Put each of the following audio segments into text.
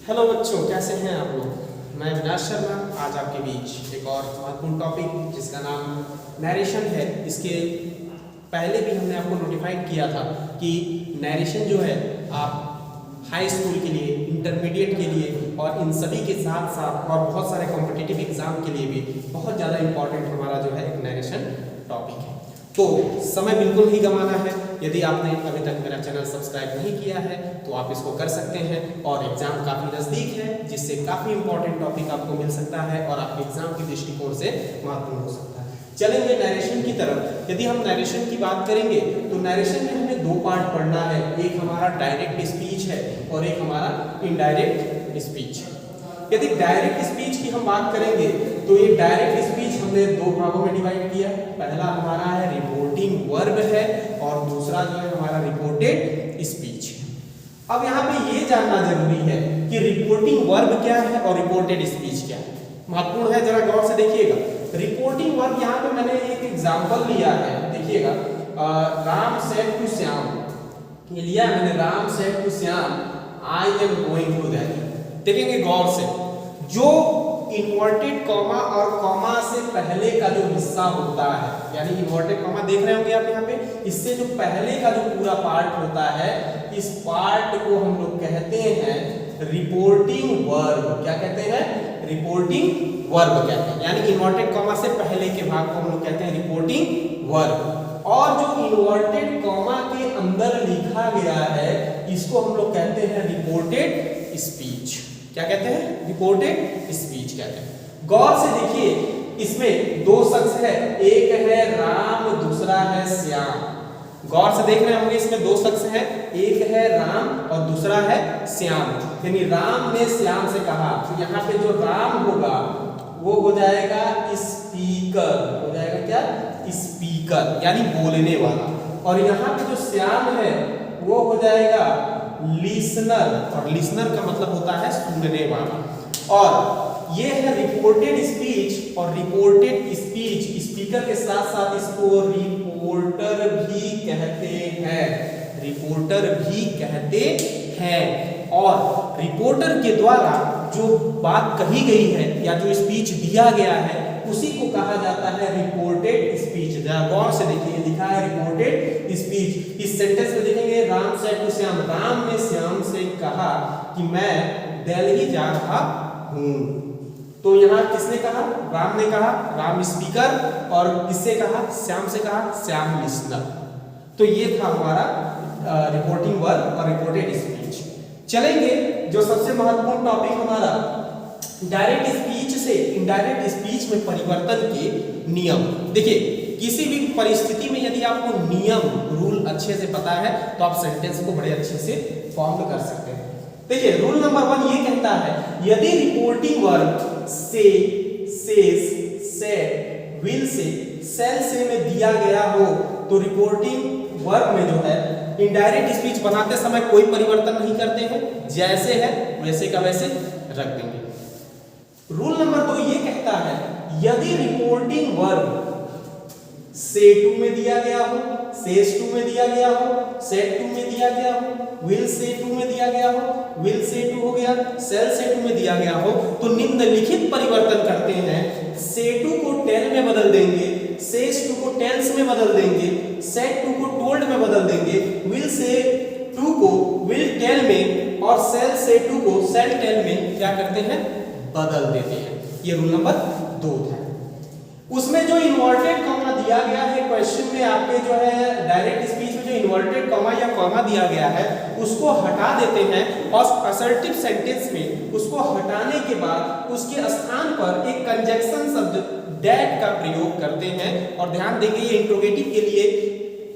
Hello बच्चों, कैसे हैं आप लोग। मैं विनाश शर्मा आज आपके बीच एक और महत्वपूर्ण टॉपिक जिसका नाम नैरेशन है। इसके पहले भी हमने आपको नोटिफाइड किया था कि नैरेशन जो है आप हाई स्कूल के लिए, इंटरमीडिएट के लिए और इन सभी के साथ साथ और बहुत सारे कॉम्पिटिटिव एग्जाम के लिए भी बहुत ज़्यादा इम्पॉर्टेंट हमारा जो है एक नैरेशन टॉपिक है। तो समय बिल्कुल ही गंवाना है। यदि आपने अभी तक मेरा चैनल सब्सक्राइब नहीं किया है तो आप इसको कर सकते हैं और एग्जाम काफ़ी नज़दीक है जिससे काफ़ी इंपॉर्टेंट टॉपिक आपको मिल सकता है और आपके एग्जाम के दृष्टिकोण से महत्वपूर्ण हो सकता है। चलेंगे नैरेशन की तरफ। यदि हम नैरेशन की बात करेंगे तो नैरेशन में हमें दो पार्ट पढ़ना है। एक हमारा डायरेक्ट स्पीच है और एक हमारा इनडायरेक्ट स्पीच है। यदि डायरेक्ट स्पीच की हम बात करेंगे तो ये डायरेक्ट स्पीच हमने दो भागों में डिवाइड किया। पहला हमारा है रिपोर्टिंग वर्ब है और दूसरा जो है हमारा रिपोर्टेड स्पीच है। अब यहाँ पे ये जानना जरूरी है कि रिपोर्टिंग वर्ब क्या है और रिपोर्टेड स्पीच क्या है। महत्वपूर्ण है, जरा गौर से देखिएगा। रिपोर्टिंग वर्ब यहाँ पे मैंने एक एग्जाम्पल लिया है, देखिएगा। राम सेड टू श्याम, ये लिया मैंने, Ram said to Shyam I am going to Delhi. देखेंगे गौर से, जो इन्वर्टेड कॉमा और कॉमा से पहले का जो हिस्सा होता है, यानी इन्वर्टेड कॉमा देख रहे होंगे आप यहाँ पे, इससे जो पहले का जो पूरा पार्ट होता है, इस पार्ट को हम लोग कहते हैं रिपोर्टिंग वर्ब। क्या कहते हैं? रिपोर्टिंग वर्ब कहते हैं। यानी इन्वर्टेड कॉमा से पहले के भाग को हम लोग कहते हैं रिपोर्टिंग वर्ब। और जो इन्वर्टेड कॉमा के अंदर लिखा गया है इसको हम लोग कहते हैं रिपोर्टेड स्पीच। क्या कहते हैं? रिपोर्टेड स्पीच कहते हैं। गौर से देखिए, इसमें दो शख्स है, एक है राम, दूसरा है श्याम। गौर से देख रहे होंगे, इसमें दो शख्स हैं, एक है राम और दूसरा है श्याम। यानी राम ने श्याम से कहा, तो यहाँ पे जो राम होगा वो हो जाएगा स्पीकर। हो जाएगा क्या? स्पीकर, यानी बोलने वाला। और यहाँ पे जो श्याम है वो हो जाएगा लिसनर, और लिसनर का मतलब होता है सुनने वाला। और ये है रिपोर्टेड स्पीच। और रिपोर्टेड स्पीच स्पीकर के साथ साथ इसको रिपोर्टर भी कहते हैं। रिपोर्टर भी कहते हैं। और रिपोर्टर के द्वारा जो बात कही गई है या जो स्पीच दिया गया है उसी को कहा जाता है रिपोर्टेड स्पीच। जरा गौर से देखिए, लिखा है रिपोर्टेड स्पीच। इस सेंटेंस में देखेंगे, राम सेड टू श्याम, राम ने श्याम से कहा कि मैं दिल्ली जा रहा हूं। तो यहाँ किसने कहा? राम ने कहा, राम स्पीकर, और किससे कहा? श्याम से कहा, श्याम लिसनर। तो ये था हमारा रिपोर्टिंग वर्ब और रिपोर्टेड स्पीच। चलेंगे जो सबसे महत्वपूर्ण टॉपिक हमारा डायरेक्ट स्पीच से इनडायरेक्ट स्पीच में परिवर्तन के नियम। देखिए, किसी भी परिस्थिति में यदि आपको नियम, रूल अच्छे से पता है तो आप सेंटेंस को बड़े अच्छे से फॉर्म कर सकते हैं। देखिए, रूल नंबर 1 ये कहता है, यदि reporting verb say, says, said, will say, shall say में दिया गया हो तो रिपोर्टिंग वर्ब में जो है इनडायरेक्ट स्पीच बनाते समय कोई परिवर्तन नहीं करते हैं, जैसे है वैसे का वैसे रख देंगे। रूल नंबर 2 ये कहता है, यदि रिपोर्टिंग वर्ब से टू में दिया गया हो, सेज टू में दिया गया हो, सेड टू में दिया गया हो, विल से टू में दिया गया हो, विल से टू हो गया, सेल से टू में दिया गया हो, तो निम्नलिखित परिवर्तन करते हैं। से टू को टेल में बदल देंगे, सेज टू को टेल्स में बदल देंगे, सेड टू को टोल्ड में बदल देंगे, विल से टू को विल टेल में और सेल से टू को सेल टेल में क्या करते हैं? बदल देते हैं। ये रूल नंबर 2 है। उसमें जो इन्वर्टेड कॉमा दिया गया है क्वेश्चन में, आपके जो है डायरेक्ट स्पीच में जो इन्वर्टेड कॉमा या कॉमा दिया गया है उसको हटा देते हैं और असर्टिव सेंटेंस में उसको हटाने के बाद उसके स्थान पर एक कंजक्शन शब्द दैट का प्रयोग करते हैं। और ध्यान देंगे, ये इंट्रोगेटिव के लिए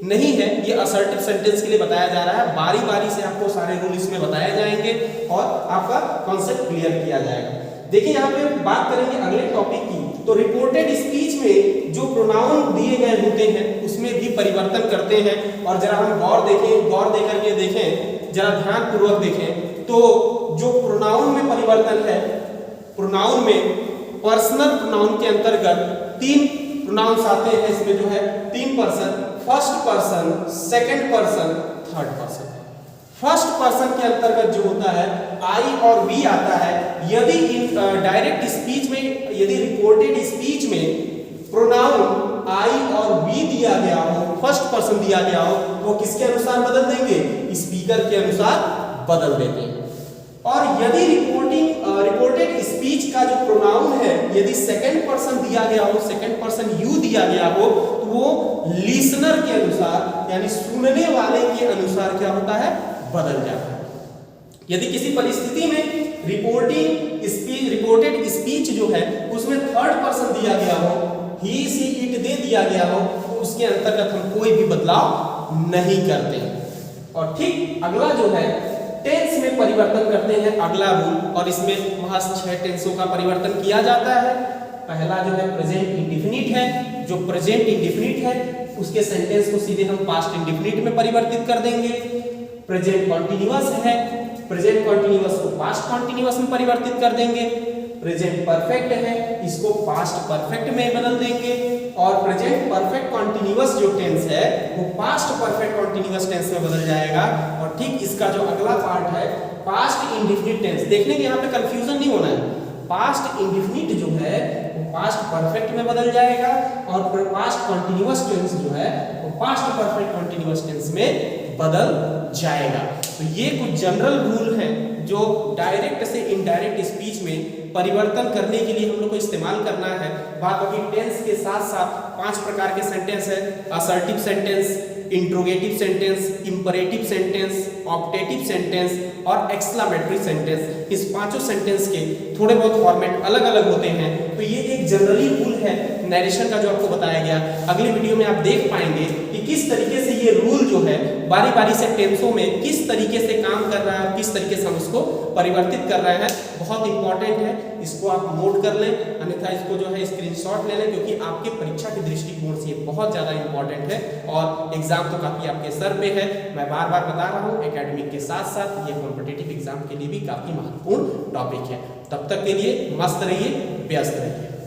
नहीं है, ये असर्टिव सेंटेंस के लिए बताया जा रहा है। बारी बारी से आपको सारे रूल इसमें बताए जाएंगे और आपका कॉन्सेप्ट क्लियर किया जाएगा। देखिए, यहाँ पे बात करेंगे अगले टॉपिक की। तो रिपोर्टेड स्पीच में जो प्रोनाउन दिए गए होते हैं उसमें भी परिवर्तन करते हैं। और जरा हम गौर देखें, गौर देकर के देखें, जरा ध्यान पूर्वक देखें, तो जो प्रोनाउन में परिवर्तन है, प्रोनाउन में पर्सनल प्रोनाउन के अंतर्गत 3 प्रोनाउंस आते हैं। इसमें जो है 3 person, first person, second person, third person. First person के अंतर्गत जो होता है आई और वी आता है। यदि डायरेक्ट स्पीच में, यदि रिपोर्टेड स्पीच में प्रोनाउन आई और वी दिया गया हो, फर्स्ट पर्सन दिया गया हो, वो किसके अनुसार बदल देंगे? स्पीकर के अनुसार बदल देते हैं। और यदि रिपोर्टेड स्पीच का जो प्रोनाउन है यदि सेकंड पर्सन दिया गया हो, सेकंड पर्सन यू दिया गया हो, तो वो लिसनर के अनुसार यानी सुनने वाले के अनुसार क्या होता है? बदल जाता है। यदि किसी परिस्थिति में रिपोर्टेड स्पीच जो है उसमें थर्ड पर्सन दिया गया हो, ही सी इट दे दिया गया हो, तो उसके अंतर्गत हम कोई भी बदलाव नहीं करते। और ठीक अगला जो है टेंस में परिवर्तन करते हैं, अगला रूल, और इसमें महज 6 टेंसों का परिवर्तन किया जाता है। पहला जो है प्रेजेंट इंडेफिनिट है। जो प्रेजेंट इंडेफिनिट है उसके सेंटेंस को सीधे हम पास्ट इंडेफिनिट में परिवर्तित कर देंगे। प्रेजेंट कॉन्टिन्यूअस है, प्रेजेंट कॉन्टिन्यूअस को पास्ट कॉन्टिन्यूअस में परिवर्तित कर देंगे। प्रेजेंट परफेक्ट है, इसको पास्ट परफेक्ट में बदल देंगे। और प्रेजेंट परफेक्ट कॉन्टिन्यूअस जो टेंस है वो पास्ट परफेक्ट कॉन्टिन्यूअस टेंस में बदल जाएगा। और ठीक इसका जो अगला पार्ट है पास्ट इंडेफिनिट टेंस, देखने के यहाँ पे कंफ्यूजन नहीं होना है। पास्ट इंडेफिनिट जो है वो पास्ट परफेक्ट में बदल जाएगा और पास्ट कॉन्टिन्यूअस टेंस जो है वो पास्ट परफेक्ट कॉन्टिन्यूअस टेंस में बदल जाएगा। तो ये कुछ जनरल रूल है जो डायरेक्ट से इनडायरेक्ट स्पीच में परिवर्तन करने के लिए हम लोग को इस्तेमाल करना है। बात होगी टेंस के साथ साथ 5 प्रकार के सेंटेंस है। Assertive sentence, interrogative sentence, imperative sentence, optative sentence और एक्सक्लामेटरी सेंटेंस। इस 5 सेंटेंस के थोड़े बहुत फॉर्मेट अलग अलग होते हैं। तो ये एक जनरली रूल है नरेशन का जो आपको बताया गया। अगली वीडियो में आप देख पाएंगे कि किस तरीके से ये रूल जो है बारी बारी से टेंसों में किस तरीके से काम कर रहा है, किस तरीके से हम उसको परिवर्तित कर रहे हैं। बहुत इंपॉर्टेंट है, इसको आप नोट कर लें, अन्यथा इसको जो है स्क्रीनशॉट ले लें, क्योंकि आपके परीक्षा के दृष्टिकोण से ये बहुत ज़्यादा इंपॉर्टेंट है और एग्जाम तो काफ़ी आपके सर पे है। मैं बार बार बता रहा हूँ एकेडमिक के साथ साथ ये कॉम्पिटिटिव एग्जाम के लिए भी काफ़ी महत्वपूर्ण टॉपिक है। तब तक के लिए मस्त रहिए, व्यस्त रहिए।